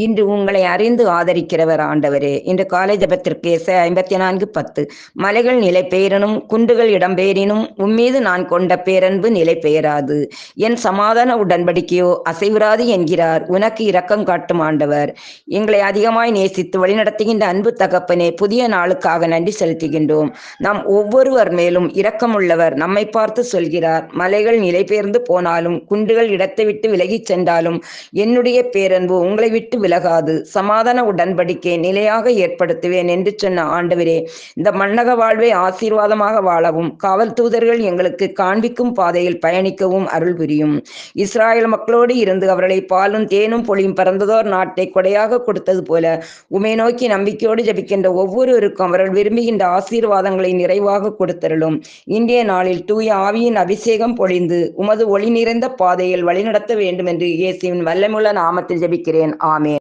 இன்று உங்களை அறிந்து ஆதரிக்கிறவர் ஆண்டவரே. இன்று காலை ஜெபத்திற்கு எஸ்ஐயா 54:10. மலைகள் நிலை பெயரினும் குன்றுகள் இடம்பெயரினும் உம்மீது நான் கொண்ட பேரன்பு நிலை பெயராது. என் சமாதான உடன்படிக்கையோ அசைவுறாது என்கிறார் உனக்கு இரக்கம் காட்டும் ஆண்டவர். எங்களை அதிகமாய் நேசித்து வழிநடத்துகின்ற அன்பு தகப்பனே, புதிய நாளுக்காக நன்றி செலுத்துகின்றோம். நாம் ஒவ்வொருவர் மேலும் இரக்கமுள்ளவர். நம்மை பார்த்து சொல்கிறார், மலைகள் நிலை பெயர்ந்து போனாலும் குன்றுகள் இடத்தை விட்டு விலகிச் சென்றாலும் என்னுடைய பேரன்பு உங்களை விட்டு விலகாது. சமாதான உடன்படிக்கை நிலையாக ஏற்படுத்துவேன் என்று சொன்ன ஆண்டவரே, இந்த மண்ணக வாழ்வை ஆசீர்வாதமாக வாழவும் காவல் தூதர்கள் எங்களுக்கு காண்பிக்கும் பாதையில் பயணிக்கவும் அருள் புரியும். இஸ்ராயல் மக்களோடு இருந்து அவர்களை பாலும் தேனும் பொழியும் பறந்ததோர் நாட்டை கொடையாக கொடுத்தது போல உமை நோக்கி நம்பிக்கையோடு ஜபிக்கின்ற ஒவ்வொருவருக்கும் அவர்கள் விரும்புகின்ற ஆசீர்வாதங்களை நிறைவாக கொடுத்தருளும். இன்றைய நாளில் தூய ஆவியின் அபிஷேகம் பொழிந்து உமது ஒளி நிறைந்த பாதையில் வழிநடத்த வேண்டும் என்று இயேசுவின் வல்லமுள்ள நாமத்தில் ஜபிக்கிறேன். ஆமேன்.